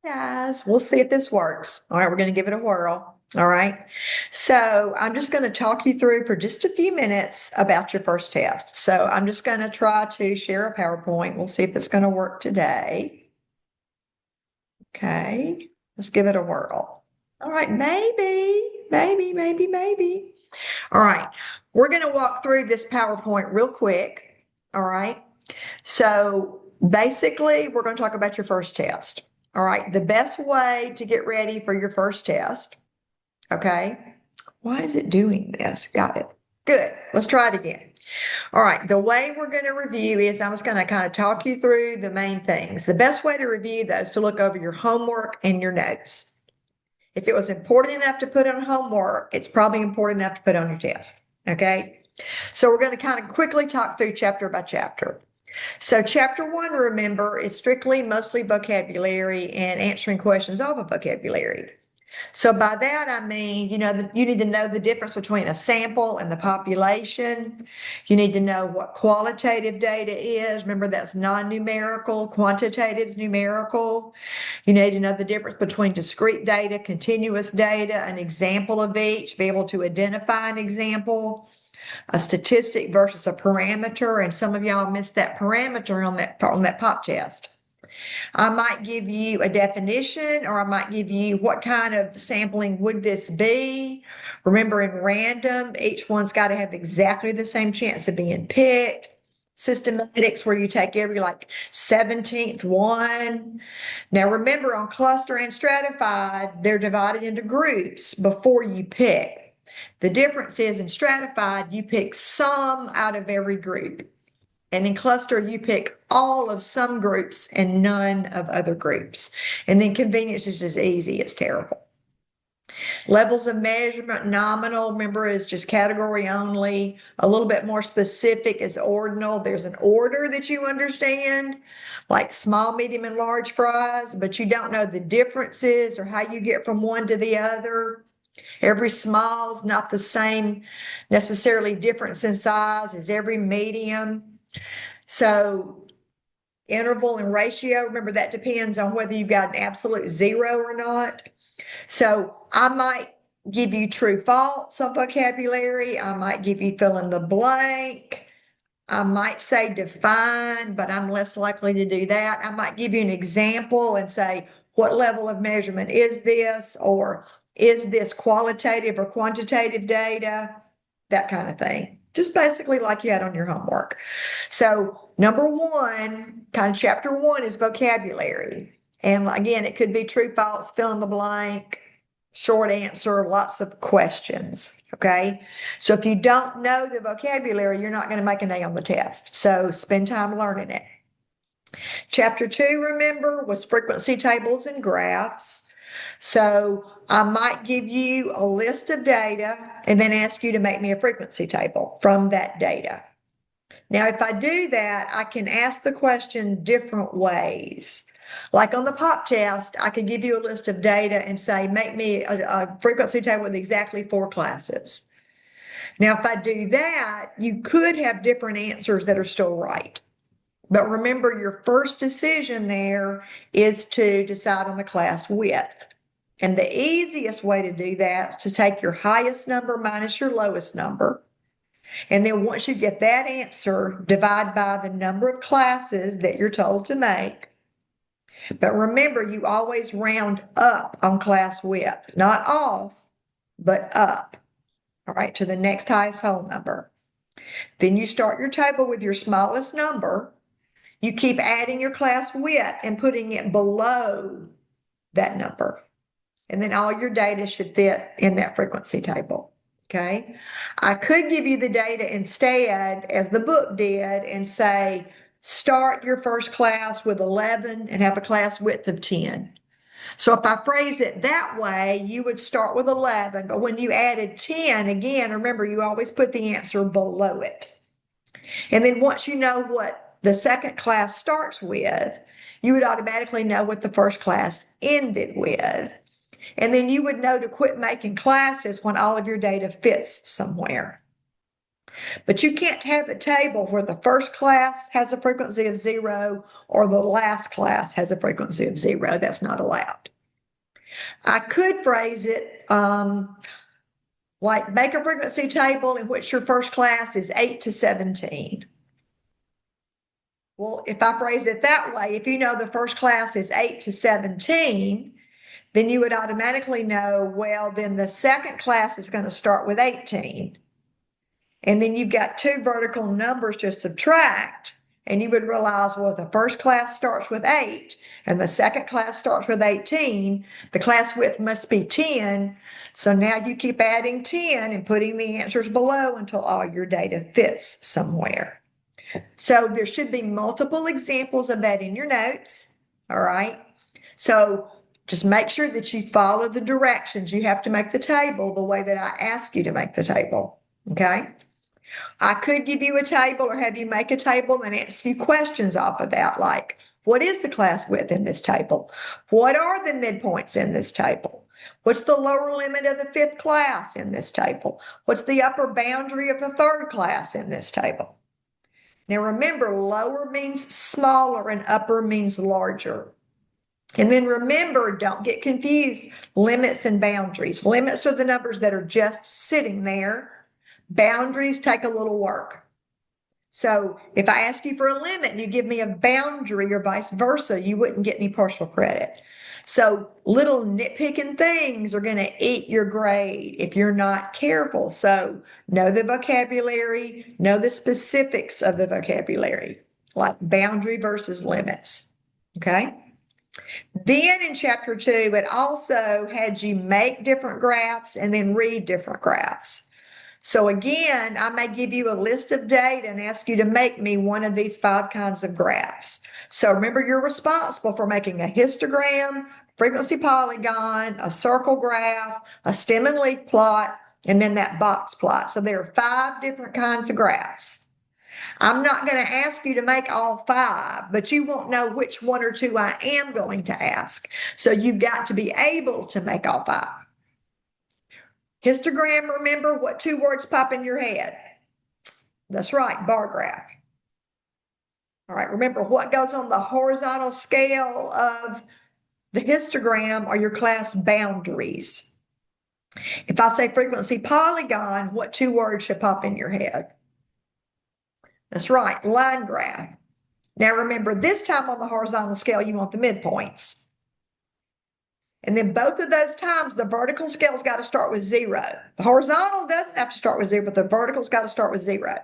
Guys, we'll see if this works. All right, we're going to give it a whirl. All right. So I'm just going to talk you through for just a few minutes about your first test. So I'm just going to try to share a PowerPoint. We'll see if it's going to work today. Okay, let's give it a whirl. All right, maybe. All right, we're going to walk through this PowerPoint real quick. All right. So basically, we're going to talk about your first test. All right. The best way to get ready for your first test. Okay. Why is it doing this? Got it. Good. Let's try it again. All right. The way we're going to review is I'm just going to kind of talk you through the main things. The best way to review those is to look over your homework and your notes. If it was important enough to put on homework, it's probably important enough to put on your test. Okay. So we're going to kind of quickly talk through chapter by chapter. So chapter 1, remember, is strictly mostly vocabulary and answering questions off of vocabulary. So by that, I mean, you need to know the difference between a sample and the population. You need to know what qualitative data is. Remember, that's non-numerical. Quantitative is numerical. You need to know the difference between discrete data, continuous data, an example of each, be able to identify an example, a statistic versus a parameter, and some of y'all missed that parameter on that pop test. I might give you a definition, or I might give you what kind of sampling would this be. Remember, in random, each one's got to have exactly the same chance of being picked. Systematics, where you take every 17th one. Now remember, on cluster and stratified, they're divided into groups before you pick. The difference is in stratified, you pick some out of every group. And in cluster, you pick all of some groups and none of other groups. And then convenience is just easy. It's terrible. Levels of measurement, nominal, remember, is just category only. A little bit more specific is ordinal. There's an order that you understand, like small, medium, and large fries, but you don't know the differences or how you get from one to the other. Every small is not the same, necessarily difference in size as every medium. So interval and ratio, remember, that depends on whether you've got an absolute zero or not. So I might give you true false on vocabulary. I might give you fill in the blank. I might say define, but I'm less likely to do that. I might give you an example and say, what level of measurement is this? Or is this qualitative or quantitative data? That kind of thing. Just basically like you had on your homework. So number 1, kind of chapter 1, is vocabulary. And again, it could be true, false, fill in the blank, short answer, lots of questions. Okay. So if you don't know the vocabulary, you're not going to make an A on the test. So spend time learning it. Chapter 2, remember, was frequency tables and graphs. So I might give you a list of data and then ask you to make me a frequency table from that data. Now, if I do that, I can ask the question different ways. Like on the pop test, I can give you a list of data and say, make me a frequency table with exactly 4 classes. Now, if I do that, you could have different answers that are still right. But remember, your first decision there is to decide on the class width. And the easiest way to do that is to take your highest number minus your lowest number. And then once you get that answer, divide by the number of classes that you're told to make. But remember, you always round up on class width, not off, but up. All right, to the next highest whole number. Then you start your table with your smallest number. You keep adding your class width and putting it below that number. And then all your data should fit in that frequency table. Okay. I could give you the data instead, as the book did, and say, start your first class with 11 and have a class width of 10. So if I phrase it that way, you would start with 11, but when you added 10, again, remember, you always put the answer below it. And then once you know what the second class starts with, you would automatically know what the first class ended with. And then you would know to quit making classes when all of your data fits somewhere. But you can't have a table where the first class has a frequency of 0 or the last class has a frequency of 0. That's not allowed. I could phrase it like make a frequency table in which your first class is 8 to 17. Well, if I phrase it that way, if you know the first class is 8 to 17, then you would automatically know, well, then the second class is going to start with 18. And then you've got two vertical numbers to subtract, and you would realize, well, if the first class starts with 8 and the second class starts with 18, the class width must be 10. So now you keep adding 10 and putting the answers below until all your data fits somewhere. So there should be multiple examples of that in your notes, all right? So just make sure that you follow the directions. You have to make the table the way that I ask you to make the table, okay? I could give you a table or have you make a table and ask you questions off of that, like, what is the class width in this table? What are the midpoints in this table? What's the lower limit of the fifth class in this table? What's the upper boundary of the third class in this table? Now remember, lower means smaller and upper means larger. And then remember, don't get confused, limits and boundaries. Limits are the numbers that are just sitting there. Boundaries take a little work. So if I ask you for a limit and you give me a boundary or vice versa, you wouldn't get any partial credit. So little nitpicking things are going to eat your grade if you're not careful. So know the vocabulary, know the specifics of the vocabulary, like boundary versus limits. Okay? Then in chapter 2, it also had you make different graphs and then read different graphs. So again, I may give you a list of data and ask you to make me one of these 5 kinds of graphs. So remember, you're responsible for making a histogram, frequency polygon, a circle graph, a stem and leaf plot, and then that box plot. So there are 5 different kinds of graphs. I'm not going to ask you to make all 5, but you won't know which 1 or 2 I am going to ask. So you've got to be able to make all 5. Histogram, remember what 2 words pop in your head? That's right, bar graph. All right, remember what goes on the horizontal scale of the histogram are your class boundaries. If I say frequency polygon, what 2 words should pop in your head? That's right, line graph. Now remember, this time on the horizontal scale, you want the midpoints. And then both of those times, the vertical scale's got to start with 0. The horizontal doesn't have to start with 0, but the vertical's got to start with 0.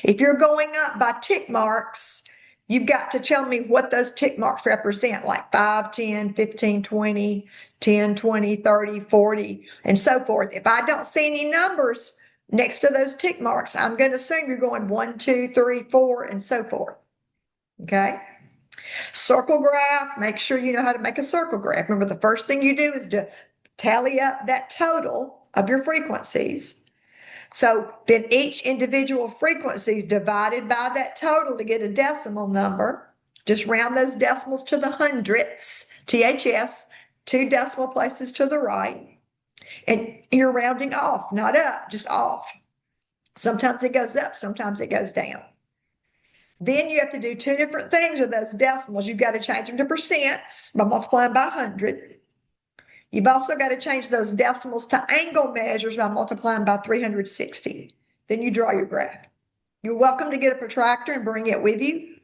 If you're going up by tick marks, you've got to tell me what those tick marks represent, like 5, 10, 15, 20, 10, 20, 30, 40, and so forth. If I don't see any numbers next to those tick marks, I'm going to assume you're going 1, 2, 3, 4, and so forth. Okay? Circle graph, make sure you know how to make a circle graph. Remember, the first thing you do is to tally up that total of your frequencies. So then each individual frequency is divided by that total to get a decimal number. Just round those decimals to the hundredths, THS, 2 decimal places to the right. And you're rounding off, not up, just off. Sometimes it goes up, sometimes it goes down. Then you have to do 2 different things with those decimals. You've got to change them to percents by multiplying by 100. You've also got to change those decimals to angle measures by multiplying by 360. Then you draw your graph. You're welcome to get a protractor and bring it with you.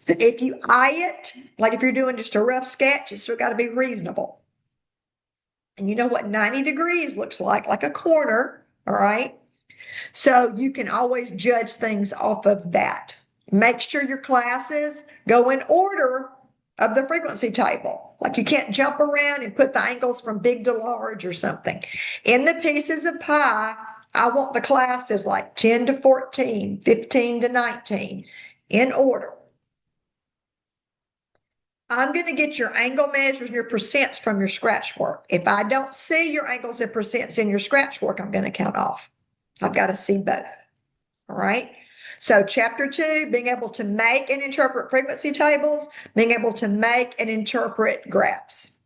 If you eye it, like if you're doing just a rough sketch, it's still got to be reasonable. And you know what 90 degrees looks like a corner, all right? So you can always judge things off of that. Make sure your classes go in order of the frequency table. Like you can't jump around and put the angles from big to large or something. In the pieces of pie, I want the classes like 10 to 14, 15 to 19 in order. I'm going to get your angle measures and your percents from your scratch work. If I don't see your angles and percents in your scratch work, I'm going to count off. I've got to see both. All right. So chapter 2, being able to make and interpret frequency tables, being able to make and interpret graphs.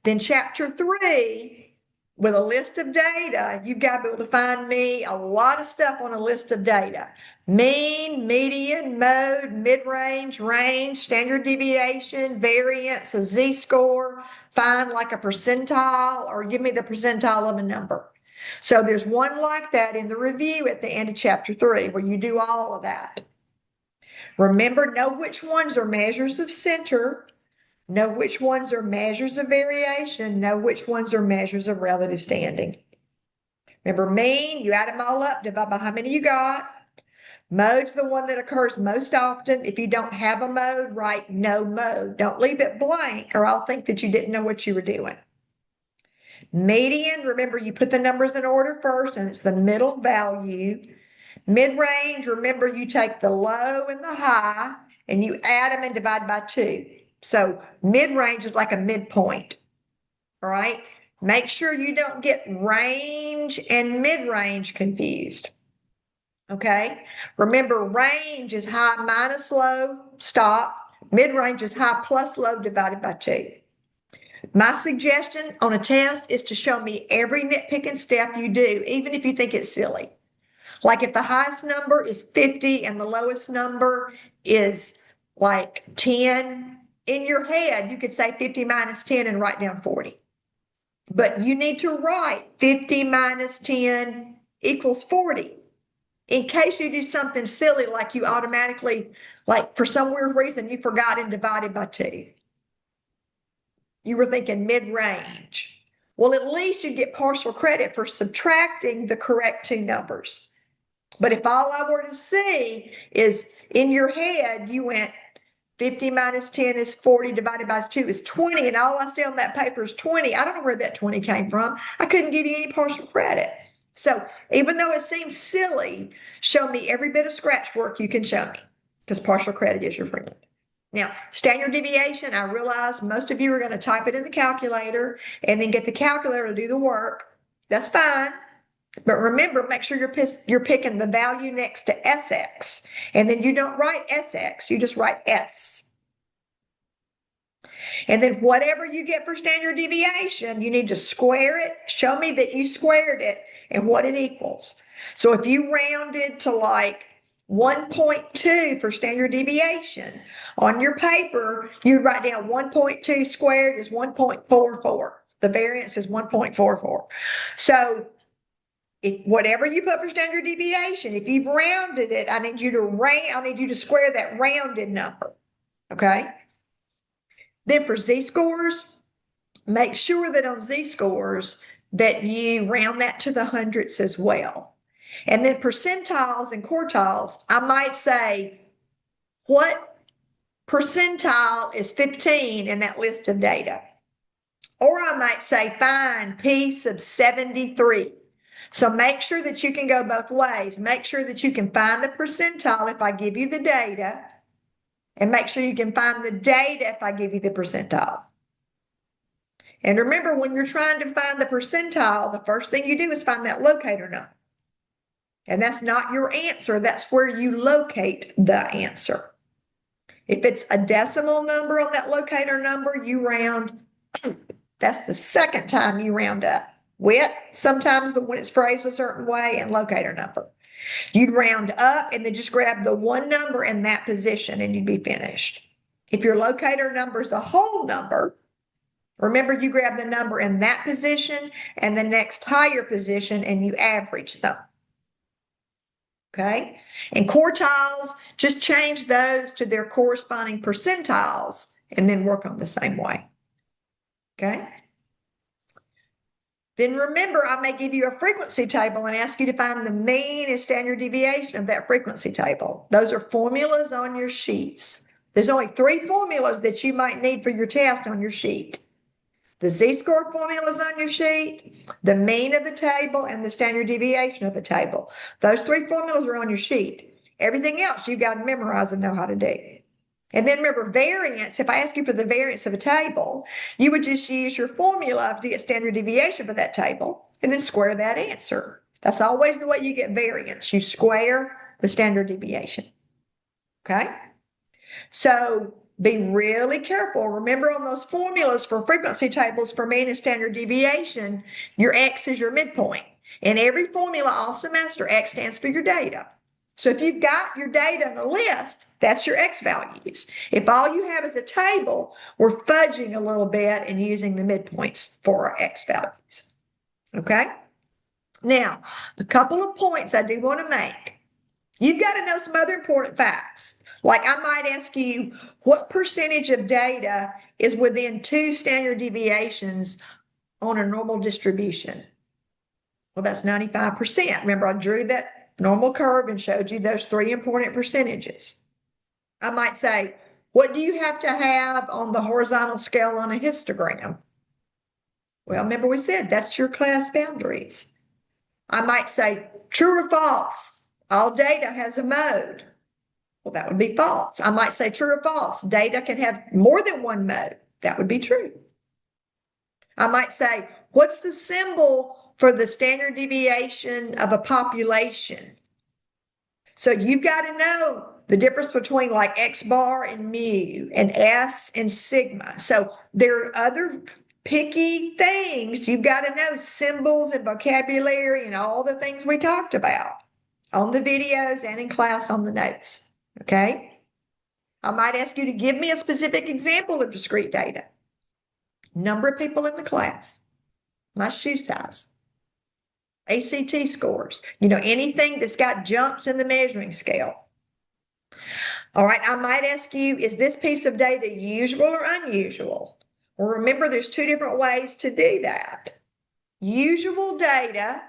Then chapter 3, with a list of data, you've got to be able to find me a lot of stuff on a list of data. Mean, median, mode, mid-range, range, standard deviation, variance, a z-score, find like a percentile, or give me the percentile of a number. So there's one like that in the review at the end of chapter 3 where you do all of that. Remember, know which ones are measures of center, know which ones are measures of variation, know which ones are measures of relative standing. Remember, mean, you add them all up, divide by how many you got. Mode's the one that occurs most often. If you don't have a mode, write no mode. Don't leave it blank or I'll think that you didn't know what you were doing. Median, remember you put the numbers in order first and it's the middle value. Mid-range, remember you take the low and the high and you add them and divide by 2. So mid-range is like a midpoint, all right? Make sure you don't get range and mid-range confused, okay? Remember, range is high minus low, stop. Mid-range is high plus low divided by 2. My suggestion on a test is to show me every nitpicking step you do, even if you think it's silly. Like if the highest number is 50 and the lowest number is like 10, in your head, you could say 50 minus 10 and write down 40. But you need to write 50 minus 10 equals 40. In case you do something silly, like you automatically, like for some weird reason, you forgot and divided by 2. You were thinking mid-range. Well, at least you get partial credit for subtracting the correct 2 numbers. But if all I were to see is in your head, you went 50 minus 10 is 40 divided by 2 is 20. And all I see on that paper is 20. I don't know where that 20 came from. I couldn't give you any partial credit. So even though it seems silly, show me every bit of scratch work you can show me because partial credit is your friend. Now, standard deviation, I realize most of you are going to type it in the calculator and then get the calculator to do the work. That's fine. But remember, make sure you're picking the value next to SX. And then you don't write SX, you just write S. And then whatever you get for standard deviation, you need to square it. Show me that you squared it and what it equals. So if you rounded to like 1.2 for standard deviation, on your paper, you write down 1.2 squared is 1.44. The variance is 1.44. So whatever you put for standard deviation, if you've rounded it, I need you to square that rounded number. Okay. Then for z-scores, make sure that on z-scores that you round that to the hundredths as well. And then percentiles and quartiles, I might say, what percentile is 15 in that list of data? Or I might say, find P sub 73. So make sure that you can go both ways. Make sure that you can find the percentile if I give you the data, and make sure you can find the data if I give you the percentile. And remember, when you're trying to find the percentile, the first thing you do is find that locator number. And that's not your answer. That's where you locate the answer. If it's a decimal number on that locator number, you round. That's the second time you round up. Wit, sometimes when it's phrased a certain way, and locator number. You'd round up and then just grab the one number in that position and you'd be finished. If your locator number is a whole number, remember you grab the number in that position and the next higher position and you average them. Okay? And quartiles, just change those to their corresponding percentiles and then work on the same way. Okay? Then remember, I may give you a frequency table and ask you to find the mean and standard deviation of that frequency table. Those are formulas on your sheets. There's only 3 formulas that you might need for your test on your sheet. The z-score formula is on your sheet, the mean of the table, and the standard deviation of the table. Those 3 formulas are on your sheet. Everything else you've got to memorize and know how to do. And then remember, variance, if I ask you for the variance of a table, you would just use your formula to get standard deviation for that table and then square that answer. That's always the way you get variance. You square the standard deviation. Okay? So be really careful. Remember on those formulas for frequency tables for mean and standard deviation, your X is your midpoint. In every formula all semester, X stands for your data. So if you've got your data in a list, that's your X values. If all you have is a table, we're fudging a little bit and using the midpoints for our X values. Okay? Now, a couple of points I do want to make. You've got to know some other important facts. Like I might ask you, what percentage of data is within 2 standard deviations on a normal distribution? Well, that's 95%. Remember, I drew that normal curve and showed you those 3 important percentages. I might say, what do you have to have on the horizontal scale on a histogram? Well, remember we said that's your class boundaries. I might say, true or false, all data has a mode. Well, that would be false. I might say true or false, data can have more than one mode. That would be true. I might say, what's the symbol for the standard deviation of a population? So you've got to know the difference between like X bar and mu and S and sigma. So there are other picky things. You've got to know symbols and vocabulary and all the things we talked about on the videos and in class on the notes. Okay? I might ask you to give me a specific example of discrete data. Number of people in the class, my shoe size, ACT scores, anything that's got jumps in the measuring scale. All right, I might ask you, is this piece of data usual or unusual? Well, remember, there's 2 different ways to do that. Usual data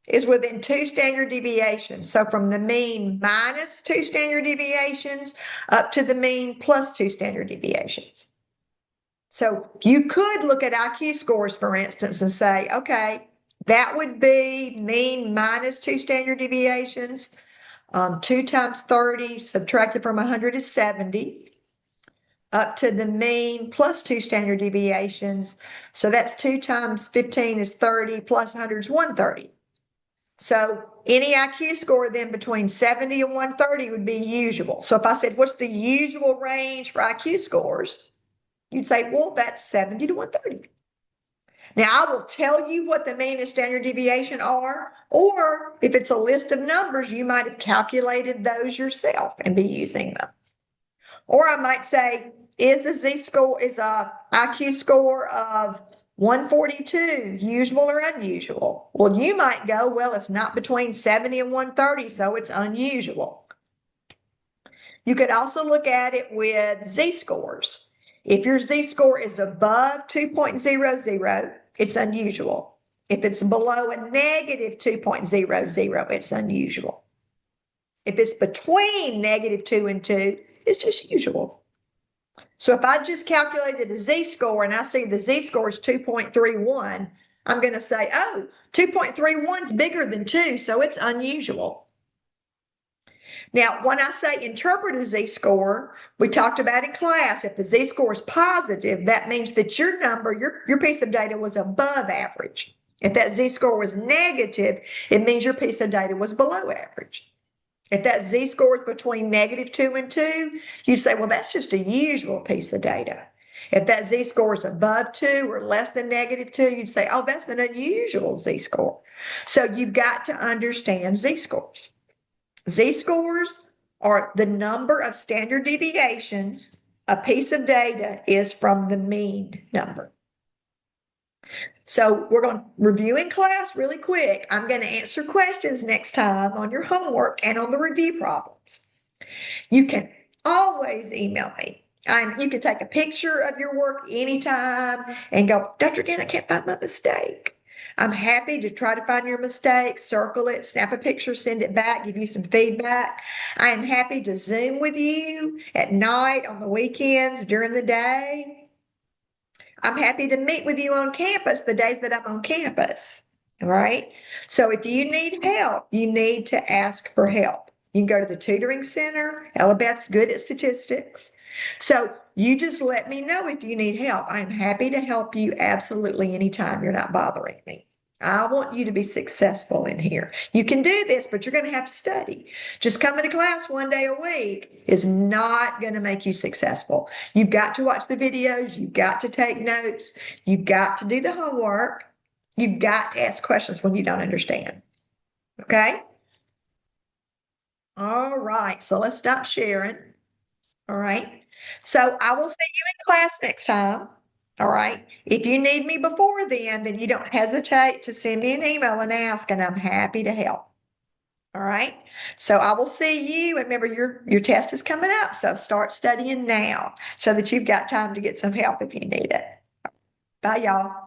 is within 2 standard deviations. So from the mean minus 2 standard deviations up to the mean plus 2 standard deviations. So you could look at IQ scores, for instance, and say, okay, that would be mean minus 2 standard deviations. 2 times 30 subtracted from 100 is 70. Up to the mean plus 2 standard deviations. So that's 2 times 15 is 30 plus 100 is 130. So any IQ score then between 70 and 130 would be usual. So if I said, what's the usual range for IQ scores? You'd say, well, that's 70 to 130. Now, I will tell you what the mean and standard deviation are, or if it's a list of numbers, you might have calculated those yourself and be using them. Or I might say, is a IQ score of 142 usual or unusual? Well, you might go, well, it's not between 70 and 130, so it's unusual. You could also look at it with Z-scores. If your Z-score is above 2.00, it's unusual. If it's below a negative 2.00, it's unusual. If it's between negative 2 and 2, it's just usual. So if I just calculated a Z-score and I see the Z-score is 2.31, I'm going to say, oh, 2.31 is bigger than 2, so it's unusual. Now, when I say interpret a Z-score, we talked about in class, if the Z-score is positive, that means that your number, your piece of data was above average. If that Z-score was negative, it means your piece of data was below average. If that Z-score is between negative 2 and 2, you'd say, well, that's just a usual piece of data. If that Z-score is above 2 or less than negative 2, you'd say, oh, that's an unusual Z-score. So you've got to understand Z-scores. Z-scores are the number of standard deviations a piece of data is from the mean number. So we're going to review in class really quick. I'm going to answer questions next time on your homework and on the review problems. You can always email me. You can take a picture of your work anytime and go, Dr. Gann, I can't find my mistake. I'm happy to try to find your mistake, circle it, snap a picture, send it back, give you some feedback. I am happy to Zoom with you at night, on the weekends, during the day. I'm happy to meet with you on campus the days that I'm on campus. All right. So if you need help, you need to ask for help. You can go to the tutoring center. Ella Beth's good at statistics. So you just let me know if you need help. I'm happy to help you absolutely anytime. You're not bothering me. I want you to be successful in here. You can do this, but you're going to have to study. Just coming to class one day a week is not going to make you successful. You've got to watch the videos. You've got to take notes. You've got to do the homework. You've got to ask questions when you don't understand. Okay? All right. So let's stop sharing. All right. So I will see you in class next time. All right. If you need me before then you don't hesitate to send me an email and ask, and I'm happy to help. All right. So I will see you. And remember, your test is coming up. So start studying now so that you've got time to get some help if you need it. Bye, y'all.